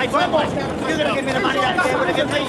Right, one more. You're going to give me the money that you're going to give me.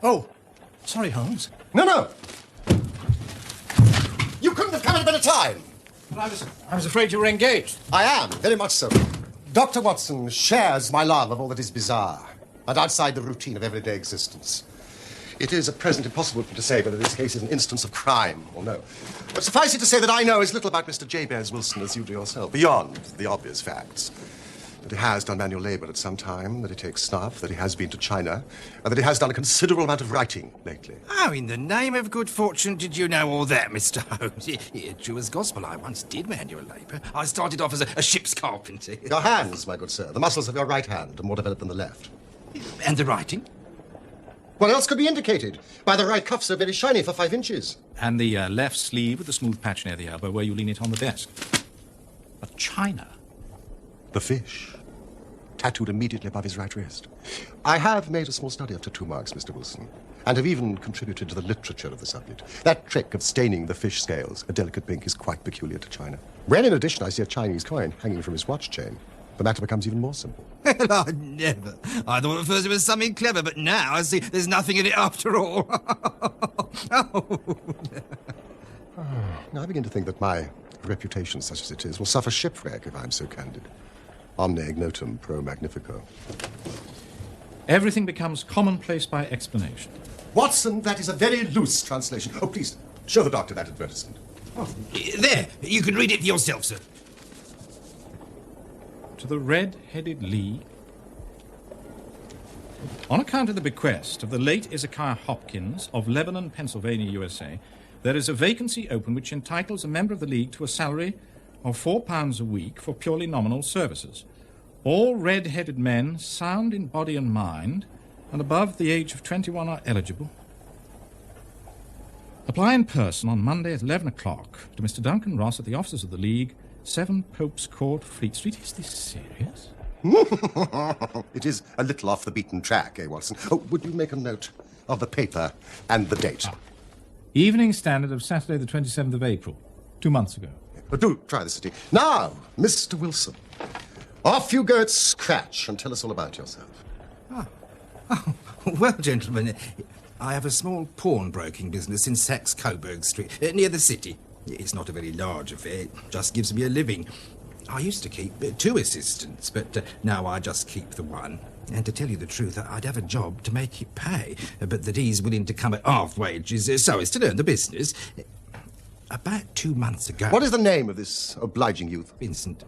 Oh, sorry, Holmes. No. You couldn't have come at a better time. Well, I was afraid you were engaged. I am, very much so. Dr. Watson shares my love of all that is bizarre and outside the routine of everyday existence. It is at present impossible for me to say whether this case is an instance of crime or no. But suffice it to say that I know as little about Mr. Jabez Wilson as you do yourself, beyond the obvious facts. That he has done manual labor at some time, that he takes snuff, that he has been to China, and that he has done a considerable amount of writing lately. How in the name of good fortune did you know all that, Mr. Holmes? True as gospel, I once did manual labour. I started off as a ship's carpenter. Your hands, my good sir, the muscles of your right hand are more developed than the left. And the writing? What else could be indicated? By the right cuff so very shiny for 5 inches. And the left sleeve with the smooth patch near the elbow where you lean it on the desk. But China? The fish, tattooed immediately above his right wrist. I have made a small study of tattoo marks, Mr. Wilson, and have even contributed to the literature of the subject. That trick of staining the fish scales a delicate pink is quite peculiar to China. When, in addition, I see a Chinese coin hanging from his watch chain, the matter becomes even more simple. Well, I never. I thought at first it was something clever, but now I see there's nothing in it after all. Now, I begin to think that my reputation, such as it is, will suffer shipwreck if I'm so candid. Omne ignotum pro magnifico. Everything becomes commonplace by explanation. Watson, that is a very loose translation. Oh, please, show the doctor that advertisement. Oh. There, you can read it for yourself, sir. To the Red-Headed League. On account of the bequest of the late Ezekiah Hopkins of Lebanon, Pennsylvania, USA, there is a vacancy open which entitles a member of the League to a salary of £4 a week for purely nominal services. All red-headed men, sound in body and mind, and above the age of 21 are eligible. Apply in person on Monday at 11 o'clock to Mr. Duncan Ross at the offices of the League, 7 Pope's Court, Fleet Street. Is this serious? It is a little off the beaten track, Watson? Oh, would you make a note of the paper and the date? Evening Standard of Saturday the 27th of April, 2 months ago. Do try the city. Now, Mr. Wilson, off you go at scratch and tell us all about yourself. Oh, well, gentlemen, I have a small pawnbroking business in Saxe-Coburg Street, near the city. It's not a very large affair, it just gives me a living. I used to keep 2 assistants, but now I just keep the one. And to tell you the truth, I'd have a job to make it pay, but that he's willing to come at half wages so as to learn the business. About 2 months ago... What is the name of this obliging youth? Vincent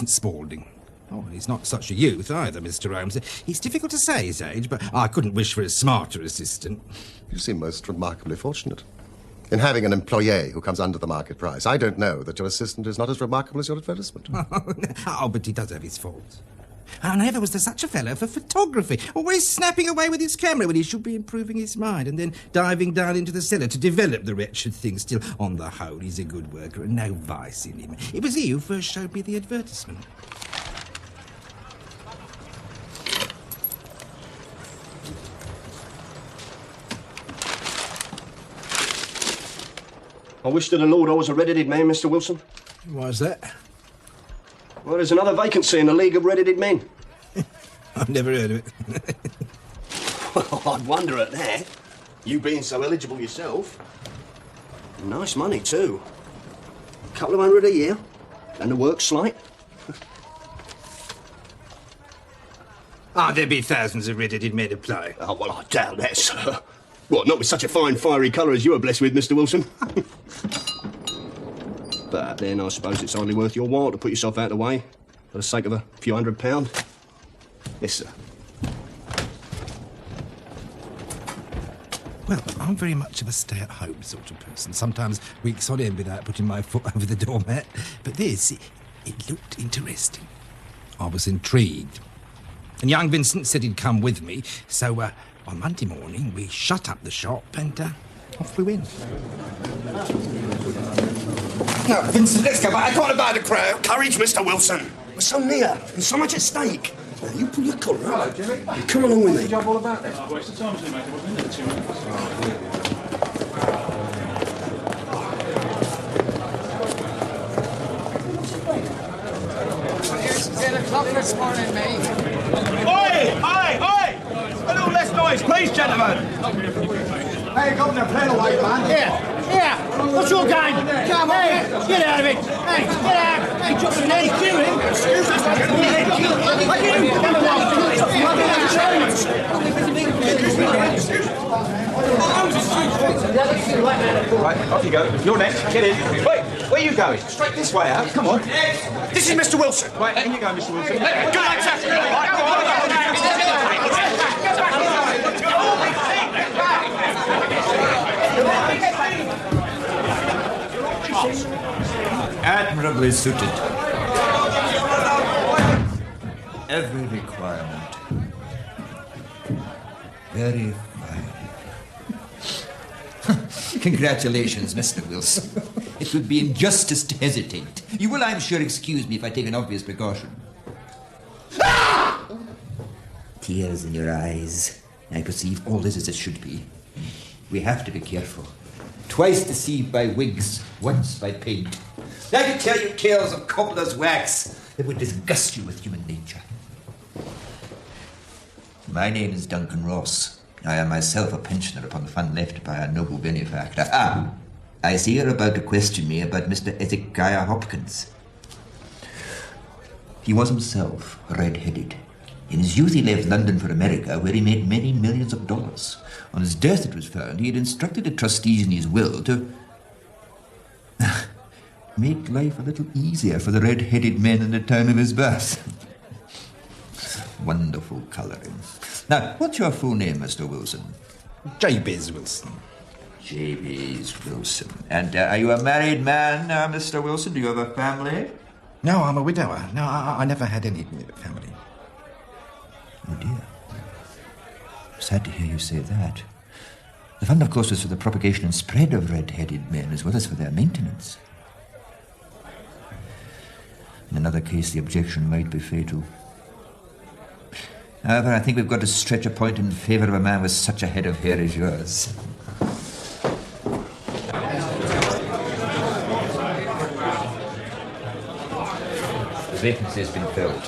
Spaulding. Oh, he's not such a youth either, Mr. Holmes. It's difficult to say his age, but I couldn't wish for a smarter assistant. You seem most remarkably fortunate in having an employee who comes under the market price. I don't know that your assistant is not as remarkable as your advertisement. Oh, but he does have his faults. And never was there such a fellow for photography, always snapping away with his camera when he should be improving his mind, and then diving down into the cellar to develop the wretched thing. Still, on the whole, he's a good worker and no vice in him. It was he who first showed me the advertisement. I wish to the Lord I was a red-headed man, Mr. Wilson. Why's that? Well, there's another vacancy in the League of Red-headed Men. I've never heard of it. Well, I'd wonder at that. You being so eligible yourself. Nice money, too. A couple of $100 a year. And the work slight. There'd be thousands of red-headed men apply. Oh, well, I doubt that, sir. What, not with such a fine, fiery colour as you are blessed with, Mr. Wilson? But then I suppose it's only worth your while to put yourself out of the way for the sake of a few £100. Yes, sir. Well, I'm very much of a stay-at-home sort of person. Sometimes weeks on end without putting my foot over the doormat. But this, it looked interesting. I was intrigued. And young Vincent said he'd come with me, so on Monday morning we shut up the shop and off we went. Now, Vincent, let's go back. I can't abide the crowd. Courage, Mr. Wilson. We're so near. There's so much at stake. Now, you pull your collar up. Jimmy. You come along with me. Job all about this. What's the time, mate? It wasn't it? 2 minutes. It's 10 o'clock this morning, mate. Oi! A little less noise, please, gentlemen. Hey, Governor, play the white man. Here. What's your game? Come on, hey, get out of it. Hey, get out. Hey, drop the name. Excuse me. Right, off you go. You're next. Get in. Wait, where are you going? Straight this way out. Come on. This is Mr. Wilson. Right, in you go, Mr. Wilson. Good luck, sir. Admirably suited. Every requirement. Very fine. Congratulations, Mr. Wilson. It would be injustice to hesitate. You will, I'm sure, excuse me if I take an obvious precaution. Tears in your eyes. I perceive all this as it should be. We have to be careful. Twice deceived by wigs, once by paint. I could tell you tales of cobbler's wax that would disgust you with human nature. My name is Duncan Ross. I am myself a pensioner upon the fund left by a noble benefactor. I see you're about to question me about Mr. Ezekiah Hopkins. He was himself red-headed. In his youth he left London for America, where he made many millions of dollars. On his death, it was found, he had instructed the trustees in his will to make life a little easier for the red-headed men in the time of his birth. Wonderful colouring. Now, what's your full name, Mr. Wilson? Jabez Wilson. J.B.'s Wilson. And are you a married man, Mr. Wilson? Do you have a family? No, I'm a widower. No, I never had any family. Oh, dear. Sad to hear you say that. The fund, of course, was for the propagation and spread of red-headed men, as well as for their maintenance. In another case, the objection might be fatal. However, I think we've got to stretch a point in favour of a man with such a head of hair as yours. The vacancy has been filled.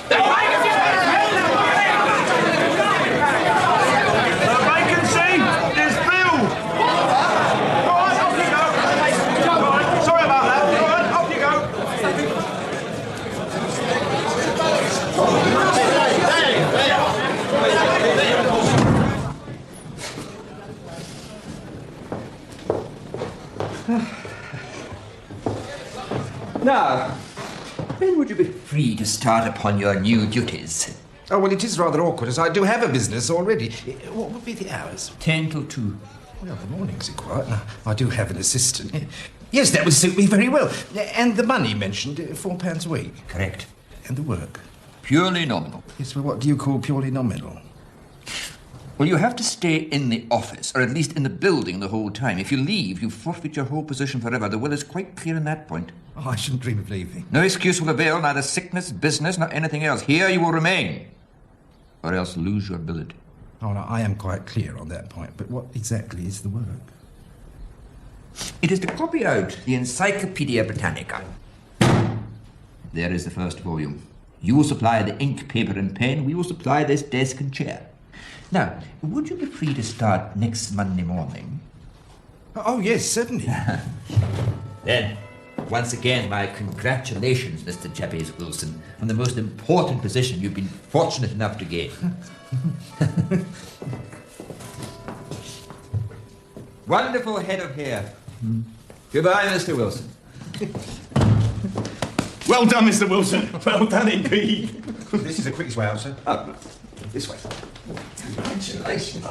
Now, when would you be free to start upon your new duties? Oh, well, it is rather awkward, as I do have a business already. What would be the hours? 10 till 2. Well, the mornings are quiet. No, I do have an assistant. Yes, that would suit me very well. And the money mentioned, £4 a week. Correct. And the work? Purely nominal. Yes, well, what do you call purely nominal? Well, you have to stay in the office, or at least in the building the whole time. If you leave, you forfeit your whole position forever. The will is quite clear on that point. Oh, I shouldn't dream of leaving. No excuse will avail, neither sickness, business, nor anything else. Here you will remain, or else lose your ability. Oh, no, I am quite clear on that point, but what exactly is the work? It is to copy out the Encyclopedia Britannica. There is the first volume. You will supply the ink, paper, and pen. We will supply this desk and chair. Now, would you be free to start next Monday morning? Oh, yes, certainly. Then, once again, my congratulations, Mr. Jabez Wilson, on the most important position you've been fortunate enough to gain. Wonderful head of hair. Goodbye, Mr. Wilson. Well done, Mr. Wilson. Well done indeed. This is the quickest way out, sir. Oh, this way. Congratulations.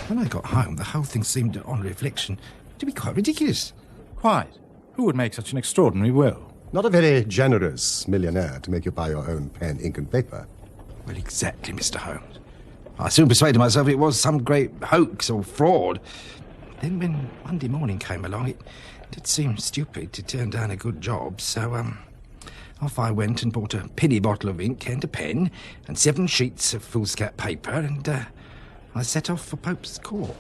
When I got home, the whole thing seemed, on reflection, to be quite ridiculous. Quite. Who would make such an extraordinary will? Not a very generous millionaire to make you buy your own pen, ink, and paper. Well, exactly, Mr. Holmes. I soon persuaded myself it was some great hoax or fraud. Then when Monday morning came along, it did seem stupid to turn down a good job, so, off I went and bought a penny bottle of ink and a pen and 7 sheets of foolscap paper, and, I set off for Pope's Court.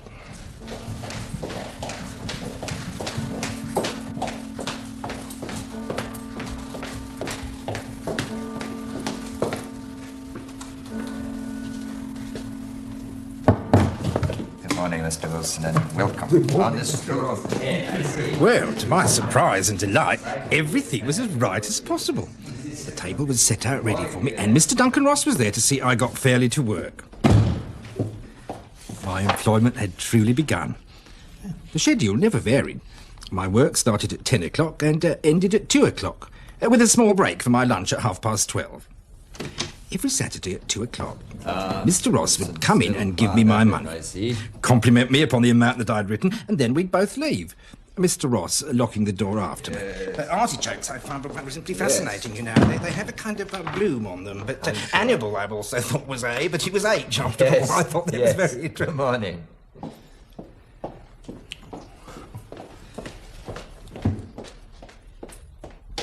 Good morning, Mr. Wilson, and welcome. On this floor of air. Well, to my surprise and delight, everything was as right as possible. The table was set out ready for me, and Mr. Duncan Ross was there to see I got fairly to work. My employment had truly begun. The schedule never varied. My work started at 10 o'clock and ended at 2 o'clock, with a small break for my lunch at 12:30. Every Saturday at 2 o'clock, Mr. Ross would come in and give me my money, I see. compliment me upon the amount that I'd written, and then we'd both leave. Mr. Ross locking the door after me. Artichokes I found were simply fascinating, you know. They have a kind of bloom on them. But Hannibal I also thought was A, but he was H after all. I thought that was very interesting. Good morning.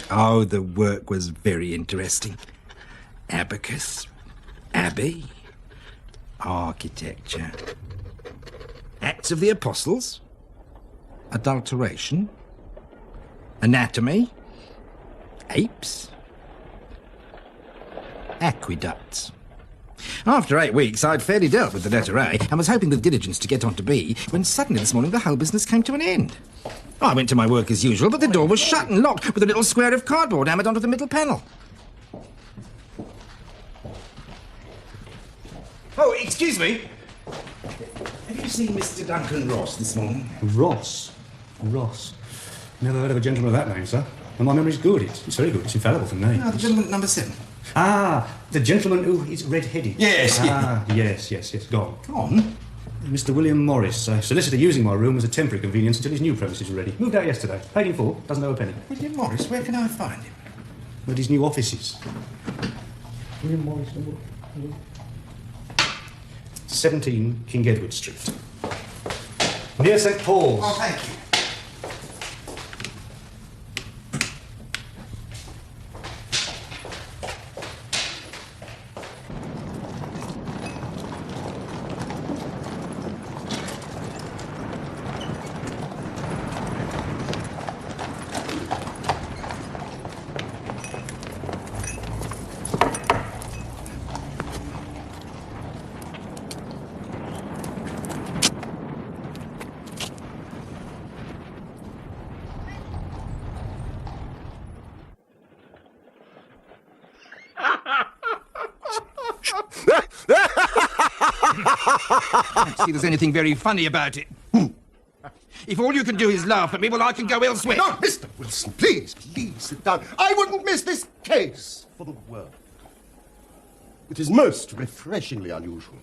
Oh, the work was very interesting. Abacus, abbey, architecture, Acts of the Apostles, adulteration, anatomy, apes, aqueducts. After 8 weeks, I'd fairly dealt with the letter A and was hoping with diligence to get on to B, when suddenly this morning the whole business came to an end. I went to my work as usual, but the door was shut and locked with a little square of cardboard hammered onto the middle panel. Oh, excuse me. Have you seen Mr. Duncan Ross this morning? Ross? Ross? Never heard of a gentleman of that name, sir. And my memory's good. It's very good. It's infallible for me. No, the gentleman at number 7. Ah, the gentleman who is red-headed. Yes. Ah, yes. Gone. Gone? Mr. William Morris, a solicitor using my room as a temporary convenience until his new premises are ready. Moved out yesterday. Paid in full. Doesn't owe a penny. William Morris, where can I find him? At his new offices. William Morris, 17 King Edward Street. Near St. Paul's. Oh, thank you. I don't see there's anything very funny about it. If all you can do is laugh at me, well, I can go elsewhere. No, Mr. Wilson, please sit down. I wouldn't miss this case for the world. It is most refreshingly unusual.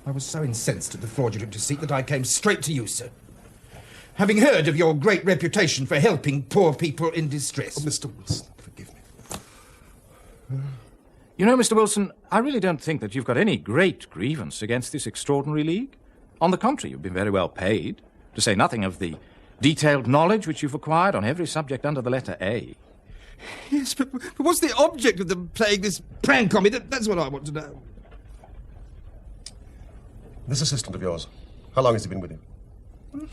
I was so incensed at the fraudulent deceit that I came straight to you, sir. Having heard of your great reputation for helping poor people in distress. Oh, Mr. Wilson, forgive me. You know, Mr. Wilson, I really don't think that you've got any great grievance against this extraordinary league. On the contrary, you've been very well paid, to say nothing of the detailed knowledge which you've acquired on every subject under the letter A. Yes, but what's the object of them playing this prank on me? That's what I want to know. This assistant of yours, how long has he been with you?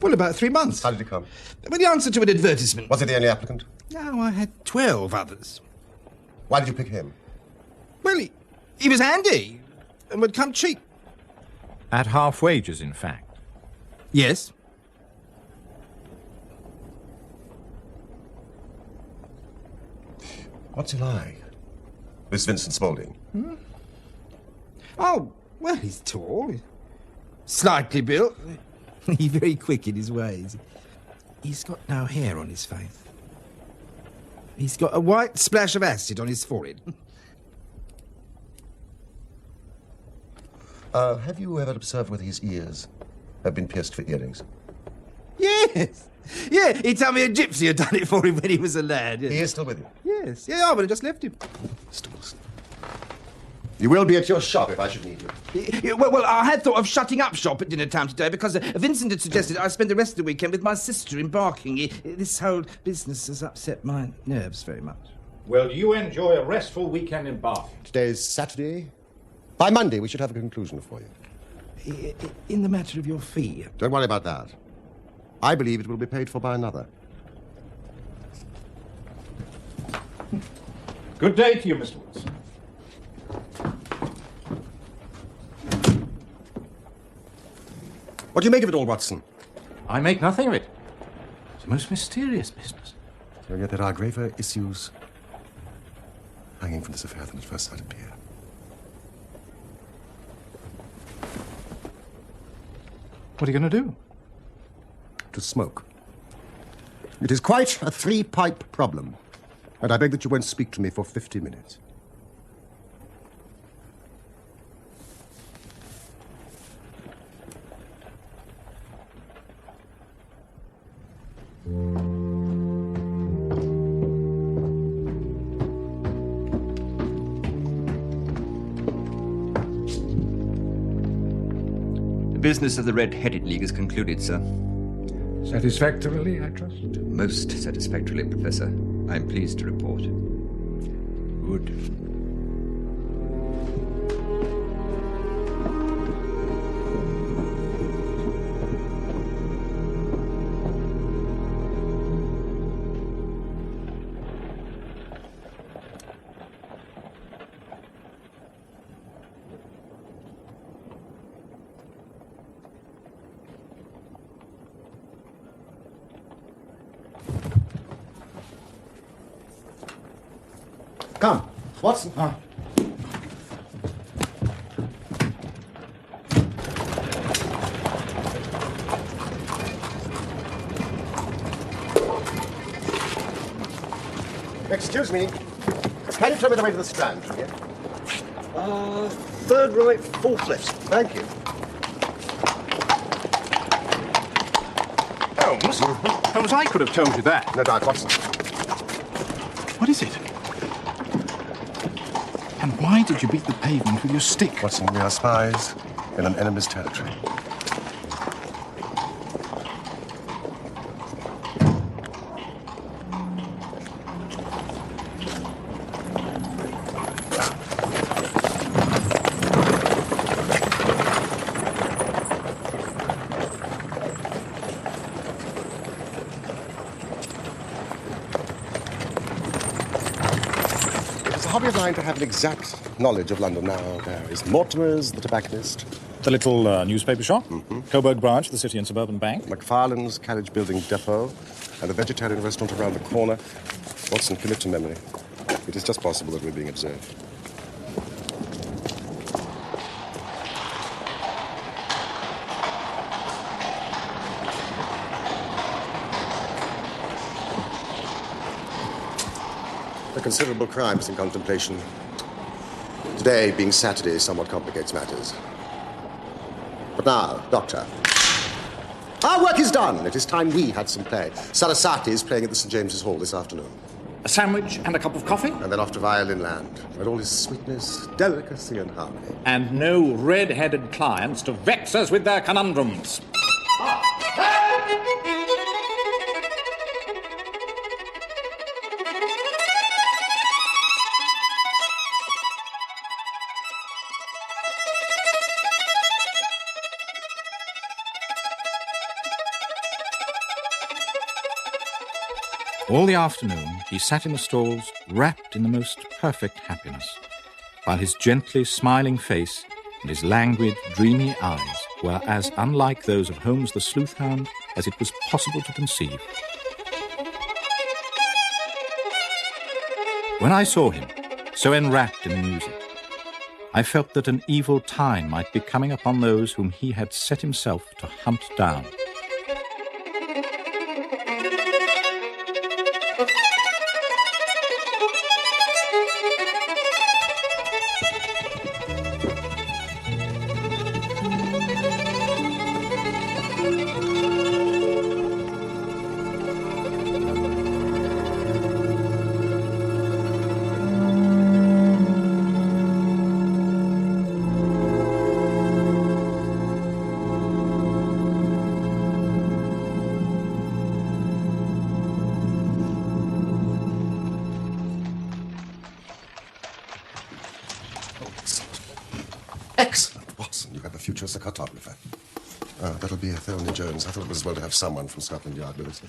Well, about 3 months. How did he come? With the answer to an advertisement. Was he the only applicant? No, I had 12 others. Why did you pick him? Well, he was handy and would come cheap. At half wages, in fact. Yes. What's he like? This Vincent Spaulding? Oh, well, he's tall, slightly built. He's very quick in his ways. He's got no hair on his face. He's got a white splash of acid on his forehead. Have you ever observed whether his ears have been pierced for earrings? Yes. Yeah, he told me a gypsy had done it for him when he was a lad. He is still with you? Yes. Yeah, I would have just left him. Mr. Wilson. You will be at your shop if I should need you. Yeah, well, I had thought of shutting up shop at dinner time today because Vincent had suggested I spend the rest of the weekend with my sister in Barking. This whole business has upset my nerves very much. Well, you enjoy a restful weekend in Bath. Today's Saturday. By Monday, we should have a conclusion for you. In the matter of your fee. Don't worry about that. I believe it will be paid for by another. Good day to you, Mr. Wilson. What do you make of it all, Watson? I make nothing of it. It's a most mysterious business. And yet there are graver issues hanging from this affair than at first sight appear. What are you going to do? To smoke. It is quite a three-pipe problem, and I beg that you won't speak to me for 50 minutes. The business of the Red-Headed League is concluded, sir. Satisfactorily, I trust? Most satisfactorily, Professor. I'm pleased to report. Good. Come, Watson. Excuse me. Can you tell me the way to the Strand from here? Third right, fourth left. Thank you. Holmes? Holmes, I could have told you that. No doubt, Watson. What is it? And why did you beat the pavement with your stick? Watson, we are spies in an enemy's territory. Hobby of mine to have an exact knowledge of London now. There is Mortimer's, the tobacconist. The little newspaper shop, Coburg branch, the City and Suburban Bank. McFarlane's carriage building depot, and a vegetarian restaurant around the corner. Watson, commit to memory. It is just possible that we're being observed. A considerable crime is in contemplation. Today, being Saturday, somewhat complicates matters. But now, Doctor, our work is done. It is time we had some play. Sarasate is playing at the St. James's Hall this afternoon. A sandwich and a cup of coffee? And then off to Violin Land, where all is sweetness, delicacy, and harmony. And no red-headed clients to vex us with their conundrums. All the afternoon, he sat in the stalls, wrapped in the most perfect happiness, while his gently smiling face and his languid, dreamy eyes were as unlike those of Holmes the sleuth-hound as it was possible to conceive. When I saw him, so enwrapped in the music, I felt that an evil time might be coming upon those whom he had set himself to hunt down. Excellent, Watson. You have a future as a cartographer. That'll be Thorny Jones. I thought it was well to have someone from Scotland Yard with us.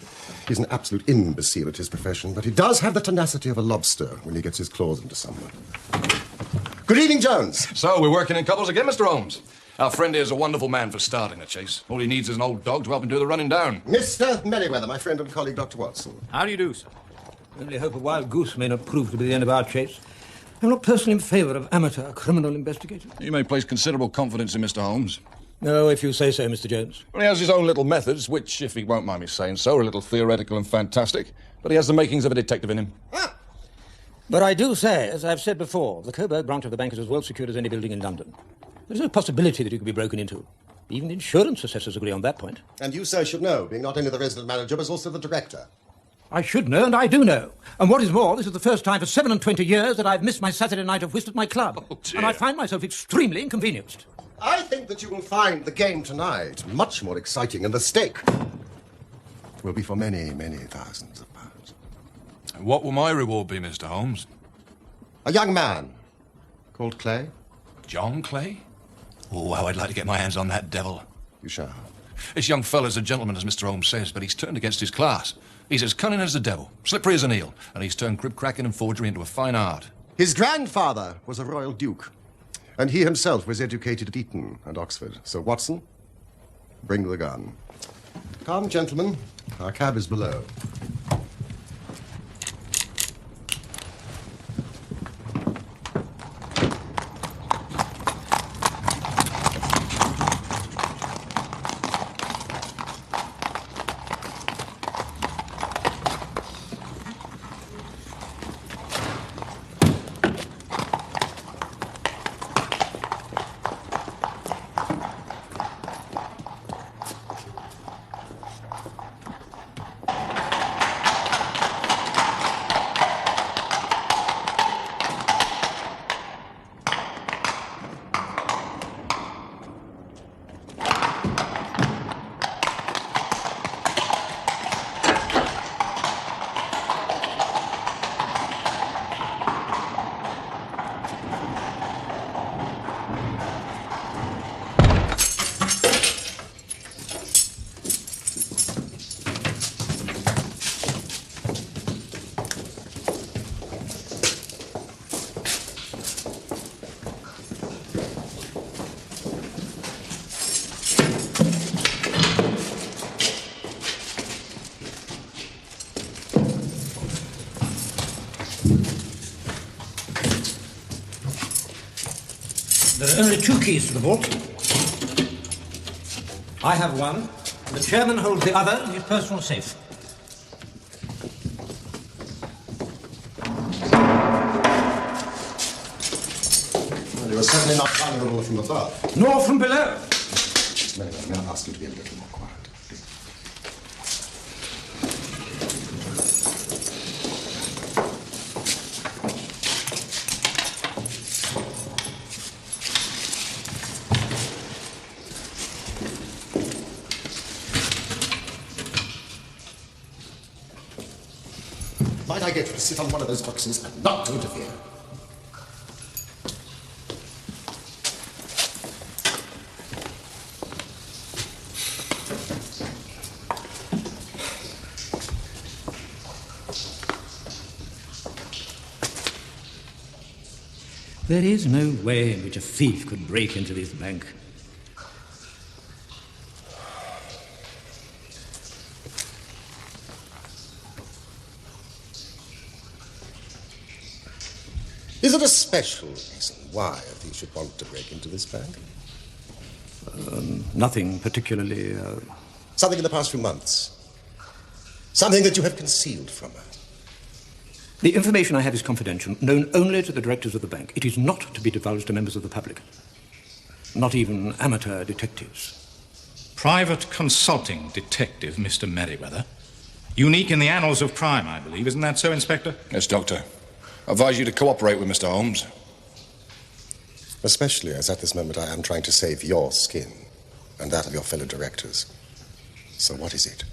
He's an absolute imbecile at his profession, but he does have the tenacity of a lobster when he gets his claws into someone. Good evening, Jones. So, we're working in couples again, Mr. Holmes. Our friend here is a wonderful man for starting the chase. All he needs is an old dog to help him do the running down. Mr. Merriweather, my friend and colleague, Dr. Watson. How do you do, sir? Only hope a wild goose may not prove to be the end of our chase. I'm not personally in favour of amateur criminal investigators. You may place considerable confidence in Mr. Holmes. No, if you say so, Mr. Jones. Well, he has his own little methods, which, if he won't mind me saying so, are a little theoretical and fantastic. But he has the makings of a detective in him. But I do say, as I've said before, the Coburg branch of the bank is as well secured as any building in London. There's no possibility that it could be broken into. Even the insurance assessors agree on that point. And you, sir, should know, being not only the resident manager, but also the director. I should know, and I do know. And what is more, this is the first time for 27 years that I've missed my Saturday night of whist at my club. Oh, dear. And I find myself extremely inconvenienced. I think that you will find the game tonight much more exciting, and the stake will be for many, many thousands of pounds. And what will my reward be, Mr. Holmes? A young man called Clay. John Clay? Oh, how I'd like to get my hands on that devil. You shall. This young fella's a gentleman, as Mr. Holmes says, but he's turned against his class. He's as cunning as the devil, slippery as an eel, and he's turned crib-cracking and forgery into a fine art. His grandfather was a royal duke, and he himself was educated at Eton and Oxford. So, Watson, bring the gun. Come, gentlemen. Our cab is below. There are only 2 keys to the vault. I have one. The chairman holds the other in his personal safe. Well, you are certainly not vulnerable from above. Nor from below. May I ask you to be a little more quiet? Might I get you to sit on one of those boxes and not to interfere? There is no way in which a thief could break into this bank. Is it a special reason why a thief should want to break into this bank? Nothing particularly... Something in the past few months? Something that you have concealed from us? The information I have is confidential, known only to the directors of the bank. It is not to be divulged to members of the public. Not even amateur detectives. Private consulting detective, Mr. Merriweather. Unique in the annals of crime, I believe. Isn't that so, Inspector? Yes, Doctor. I advise you to cooperate with Mr. Holmes. Especially as at this moment I am trying to save your skin and that of your fellow directors. So what is it?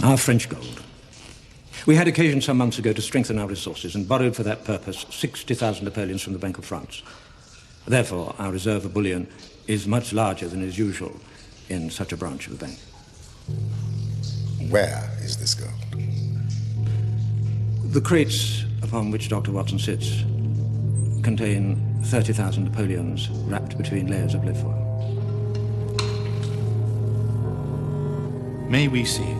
Our French gold. We had occasion some months ago to strengthen our resources and borrowed for that purpose 60,000 napoleons from the Bank of France. Therefore, our reserve of bullion is much larger than is usual in such a branch of the bank. Where is this gold? The crates upon which Dr. Watson sits contain 30,000 napoleons wrapped between layers of lead foil. May we see it?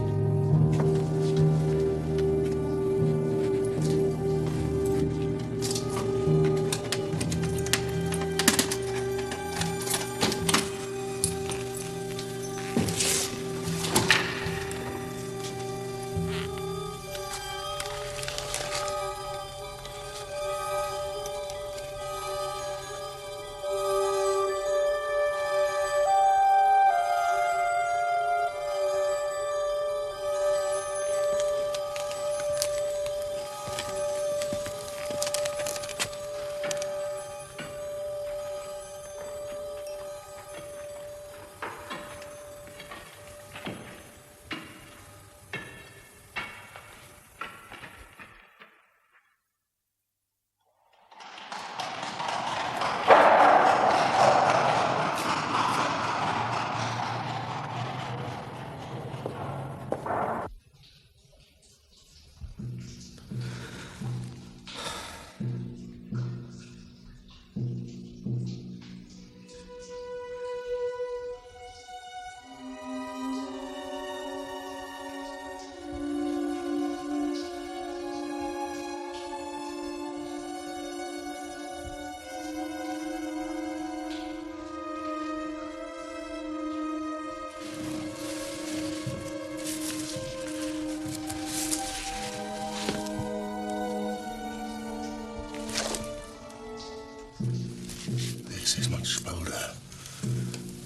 This is much bolder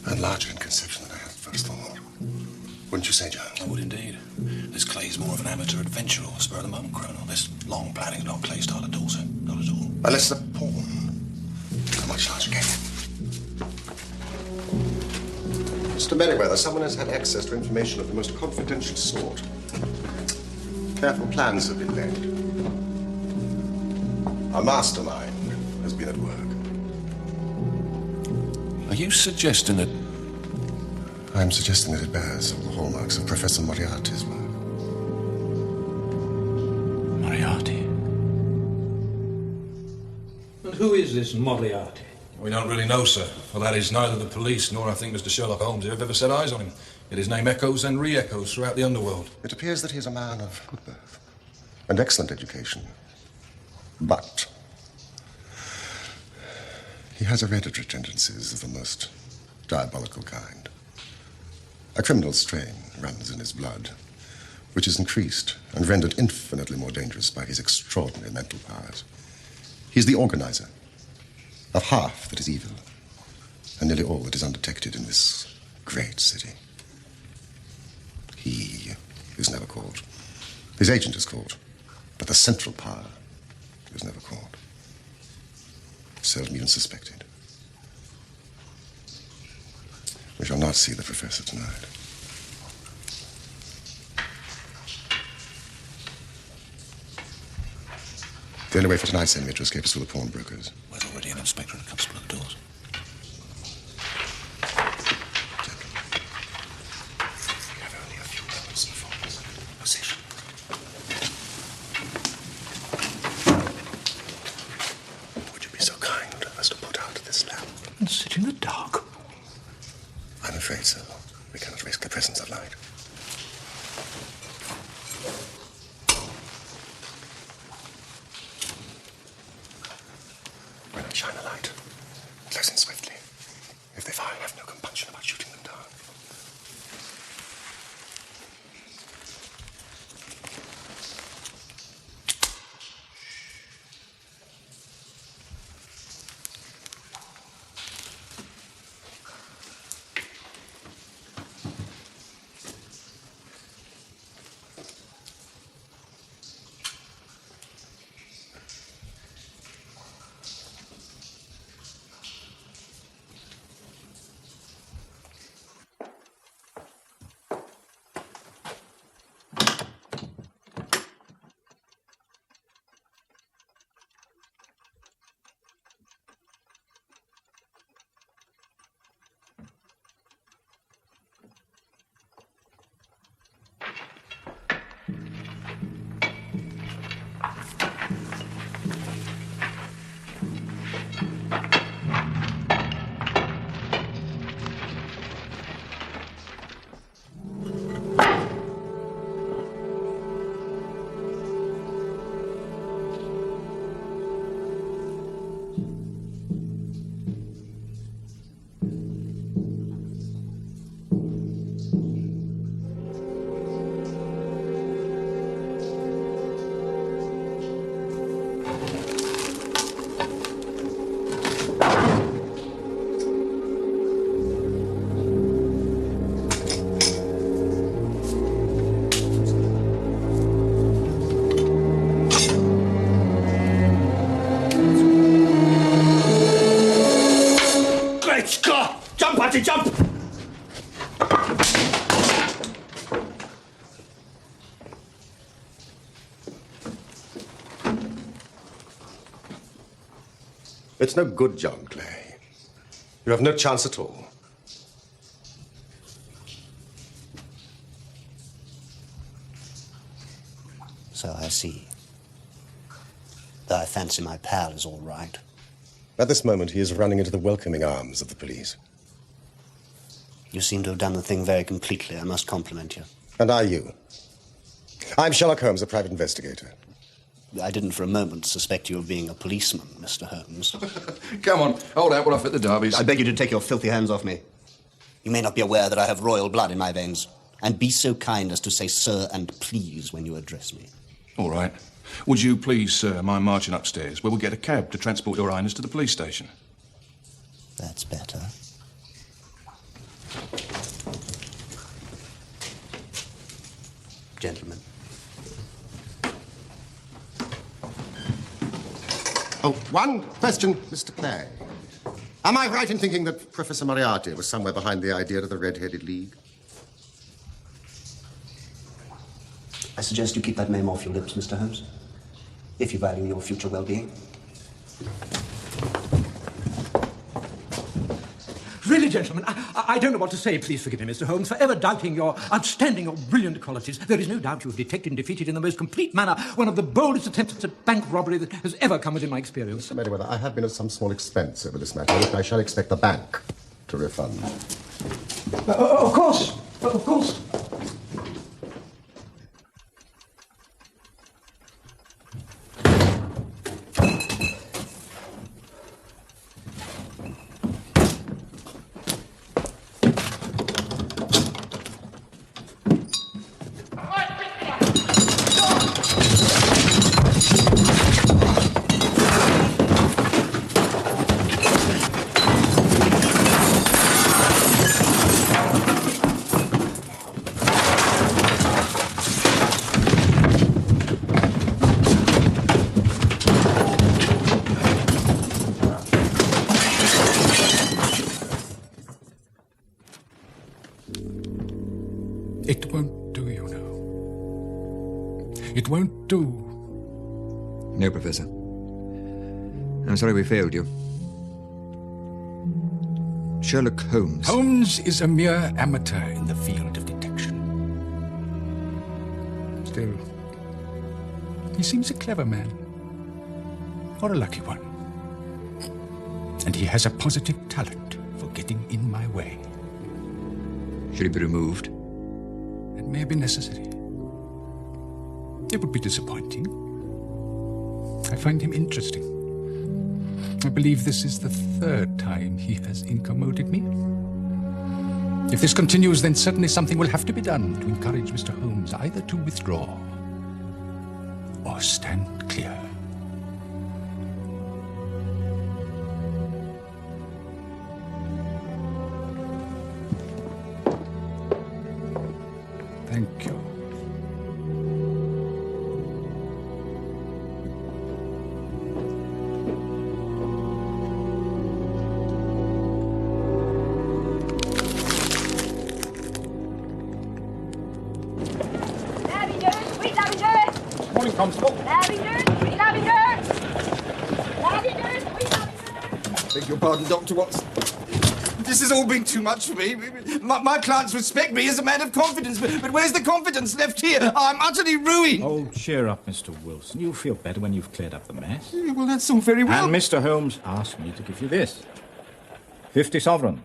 and larger in conception than I had first thought. Wouldn't you say, Jones? I would indeed. This Clay's more of an amateur adventurer or spur of the moment criminal. This long planning's not Clay's style at all, sir. Not at all. Unless the pawn. How much larger game? Mr. Merriweather, someone has had access to information of the most confidential sort. Careful plans have been laid. A mastermind has been at work. Are you suggesting that... I'm suggesting that it bears all the hallmarks of Professor Moriarty's work. Moriarty? And who is this Moriarty? We don't really know, sir. Well, that is neither the police nor, I think, Mr. Sherlock Holmes have ever set eyes on him. Yet his name echoes and re-echoes throughout the underworld. It appears that he is a man of good birth and excellent education. But He has hereditary tendencies of the most diabolical kind. A criminal strain runs in his blood, which is increased and rendered infinitely more dangerous by his extraordinary mental powers. He is the organizer of half that is evil, and nearly all that is undetected in this great city. He is never caught. His agent is caught, but the central power is never caught. Seldom even suspected. We shall not see the professor tonight. The only way for tonight's enemy to escape is through the pawnbrokers. There's already an inspector and a constable at the doors. We have only a few moments before position. Would you be so kind as to put out this lamp? And sit in the dark? I'm afraid so. We cannot risk the presence of light. Why not shine a light? Close in swiftly. If they fire, have no compunction about shooting them down. Jump! It's no good, John Clay. You have no chance at all. So I see. Though I fancy my pal is all right. At this moment, he is running into the welcoming arms of the police. You seem to have done the thing very completely. I must compliment you. And are you? I'm Sherlock Holmes, a private investigator. I didn't for a moment suspect you of being a policeman, Mr. Holmes. Come on, hold out while I fit the derbies. I beg you to take your filthy hands off me. You may not be aware that I have royal blood in my veins. And be so kind as to say sir and please when you address me. All right. Would you please, sir, mind marching upstairs, where we'll get a cab to transport your highness to the police station? That's better. Gentlemen. Oh, one question, Mr. Clay. Am I right in thinking that Professor Moriarty was somewhere behind the idea of the Red-Headed League? I suggest you keep that name off your lips, Mr. Holmes, if you value your future well-being. Really, gentlemen, I don't know what to say. Please forgive me, Mr. Holmes, for ever doubting your outstanding or brilliant qualities. There is no doubt you have detected and defeated in the most complete manner one of the boldest attempts at bank robbery that has ever come within my experience. Mr. Merriweather, I have been at some small expense over this matter, which I shall expect the bank to refund. Of course. Of course. It won't do, you know. It won't do. No, Professor. I'm sorry we failed you. Sherlock Holmes. Holmes is a mere amateur in the field of detection. Still, he seems a clever man. Or a lucky one. And he has a positive talent for getting in my way. Should he be removed? It may be necessary. It would be disappointing. I find him interesting. I believe this is the third time he has incommoded me. If this continues, then certainly something will have to be done to encourage Mr. Holmes either to withdraw or stand clear. Thank you. Morning, Constable. Beg your pardon, Dr. Watson. This has all been too much for me. My clients respect me as a man of confidence, but where's the confidence left here? I'm utterly ruined. Oh, cheer up, Mr. Wilson. You'll feel better when you've cleared up the mess. Yeah, well, that's all very well. And Mr. Holmes asked me to give you this. 50 sovereigns,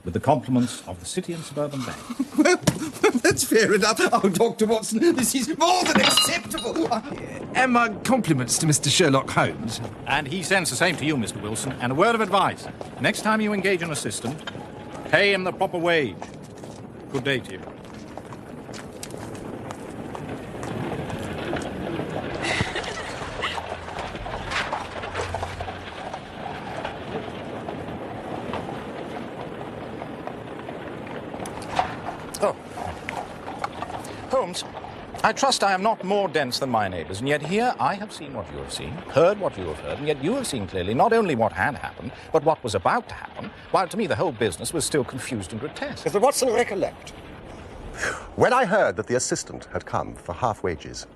with the compliments of the City and Suburban Bank. Well, that's fair enough. Oh, Dr. Watson, this is more than acceptable. And my compliments to Mr. Sherlock Holmes. And he sends the same to you, Mr. Wilson. And a word of advice. Next time you engage an assistant, pay him the proper wage. Good day to you. Oh. Holmes, I trust I am not more dense than my neighbours, and yet here I have seen what you have seen, heard what you have heard, and yet you have seen clearly not only what had happened, but what was about to happen, while to me the whole business was still confused and grotesque. Mr. Watson, recollect. When I heard that the assistant had come for half wages,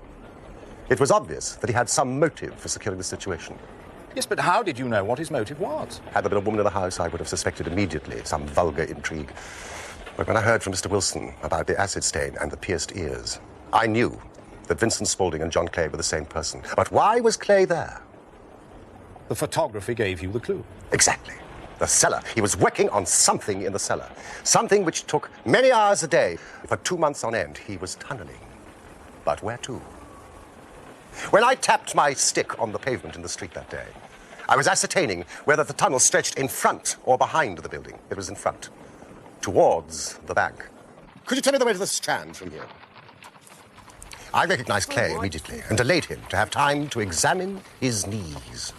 it was obvious that he had some motive for securing the situation. Yes, but how did you know what his motive was? Had there been a woman in the house, I would have suspected immediately some vulgar intrigue. But when I heard from Mr. Wilson about the acid stain and the pierced ears, I knew that Vincent Spaulding and John Clay were the same person. But why was Clay there? The photography gave you the clue. Exactly. The cellar. He was working on something in the cellar. Something which took many hours a day. For 2 months on end, he was tunneling. But where to? When I tapped my stick on the pavement in the street that day, I was ascertaining whether the tunnel stretched in front or behind the building. It was in front, towards the bank. Could you tell me the way to the Strand from here? I recognized Clay immediately and delayed him to have time to examine his knees.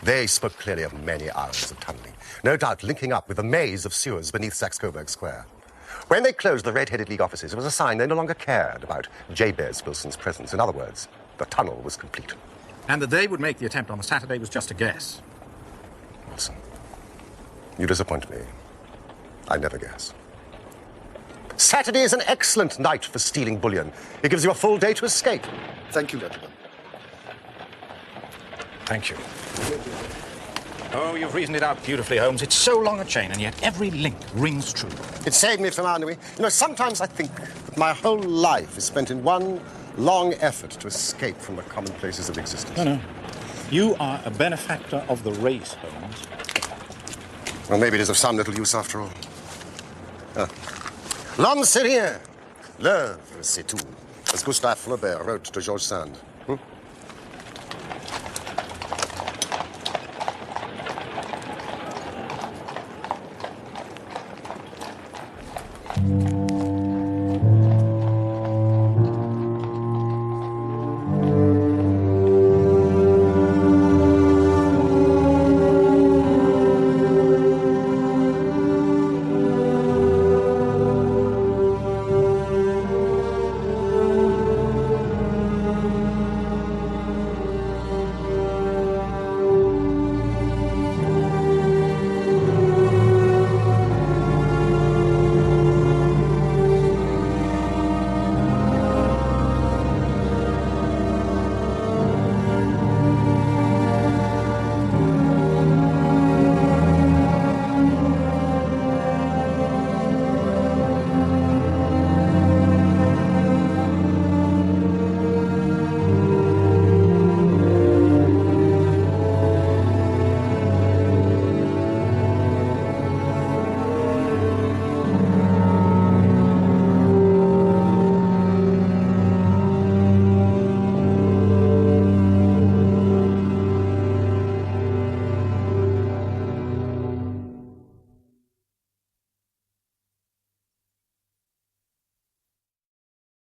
They spoke clearly of many hours of tunneling, no doubt linking up with the maze of sewers beneath Saxe-Coburg Square. When they closed the red-headed League offices, it was a sign they no longer cared about Jabez Wilson's presence. In other words, the tunnel was complete. And that they would make the attempt on the Saturday was just a guess. Wilson, you disappoint me. I never guess. Saturday is an excellent night for stealing bullion. It gives you a full day to escape. Thank you, gentlemen. Thank you. Oh, you've reasoned it out beautifully, Holmes. It's so long a chain, and yet every link rings true. It saved me from ennui. You know, sometimes I think that my whole life is spent in one long effort to escape from the commonplaces of existence. No. You are a benefactor of the race, Holmes. Well, maybe it is of some little use after all. L'homme c'est rien. L'œuvre c'est tout. As Gustave Flaubert wrote to George Sand.